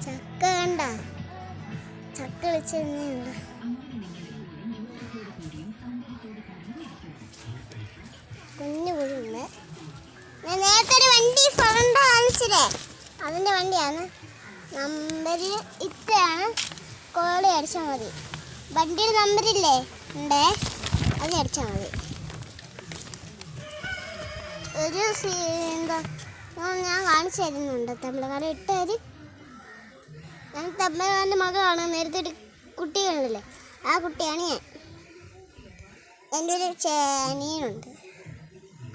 ചക്ക കണ്ട ചക്ക വെച്ച് കുഞ്ഞു കുഴിയുണ്ട്. ഞാൻ നേരത്തെ ഒരു വണ്ടി ഫ്രണ്ട് കാണിച്ചില്ലേ, അതിൻ്റെ വണ്ടിയാണ്. നമ്പര് ഇത്രയാണ്. കോളി അടിച്ചാൽ മതി. വണ്ടിയുടെ നമ്പരില്ലേ ഉണ്ടേ, അത് അടിച്ചാൽ മതി. ഒരു എന്താ ഞാൻ കാണിച്ചു തരുന്നുണ്ട്. തമിഴ്നാട് ഇട്ടേര്. ഞാൻ തമിഴ്നാടിൻ്റെ മകളാണ്. നേരത്തെ ഒരു കുട്ടികളുണ്ടല്ലേ, ആ കുട്ടിയാണ് ഞാൻ. എൻ്റെ ഒരു ചേനിയുണ്ട്,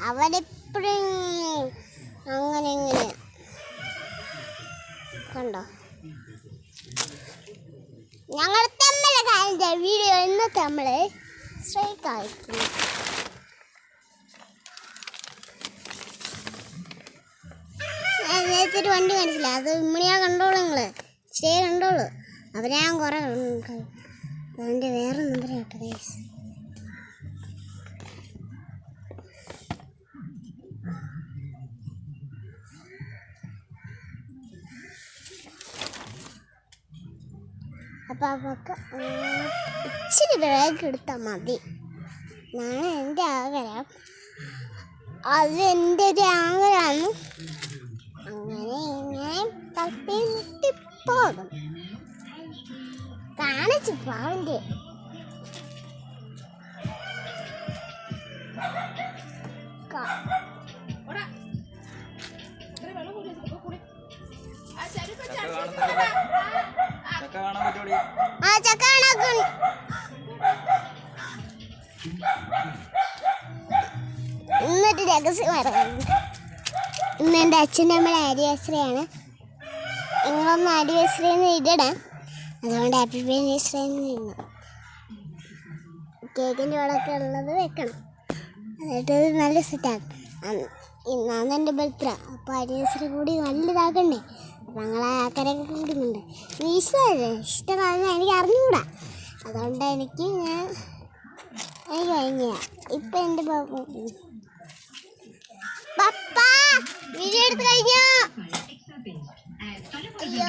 അവരെപ്പോഴും അങ്ങനെ ഇങ്ങനെ കണ്ടോ. ഞങ്ങൾ തമ്മിലെ കാലിൻ്റെ വീഡിയോ ഇന്ന് നമ്മൾ സ്ട്രൈക്ക് ആയിരിക്കുന്നു. നേരത്തെ ഒരു വണ്ടി കാണിച്ചില്ല, അത് ഇമ്മണിയാ കണ്ടോളൂ. നിങ്ങൾ സ്റ്റേ കണ്ടോളൂ. അവരെ ഞാൻ കുറേ അതിൻ്റെ വേറെ നമ്പർ കേട്ടോ ഗൈസ്. അപ്പം അവർക്ക് ഇച്ചിരി ബ്രേക്ക് എടുത്താൽ മതി എന്നാണ് എൻ്റെ ആഗ്രഹം. അത് എൻ്റെ ഒരു ആഗ്രഹമാണ്. അങ്ങനെ ഇങ്ങനെ തപ്പി മുട്ടിപ്പോകും. കാണിച്ചു പാവിൻ്റെ ചക്ക കാണാൻ. ഇന്നൊരു രഹസ്യം പറയുന്നുണ്ട്. ഇന്ന് എൻ്റെ അച്ഛൻ്റെ അമ്മയുടെ ആനിവേഴ്സറിയാണ്. നിങ്ങളൊന്ന് ആനിവേഴ്സറിന്ന് ഇടണം. അതുകൊണ്ട് ഹാപ്പി ആനിവേഴ്സറിന്ന് ഇടണം. കേക്കിൻ്റെ കൂടെയൊക്കെ ഉള്ളത് വെക്കണം. എന്നിട്ട് നല്ല സെറ്റാണ്. ഇന്നാണ് എൻ്റെ ബർത്ത്ഡേ. അപ്പോൾ ആനിവേഴ്സറി കൂടി നല്ലതാക്കണ്ടേ. അപ്പം ഞങ്ങൾ ആൾക്കാരൊക്കെ കൂടുന്നുണ്ട്. ഇഷ്ടമാണ് എനിക്ക് അറിഞ്ഞുകൂടാ. അതുകൊണ്ട് എനിക്ക് കഴിഞ്ഞ ഇപ്പം എൻ്റെ പപ്പ വീഡിയോ എടുത്ത് കഴിഞ്ഞോ? അയ്യോ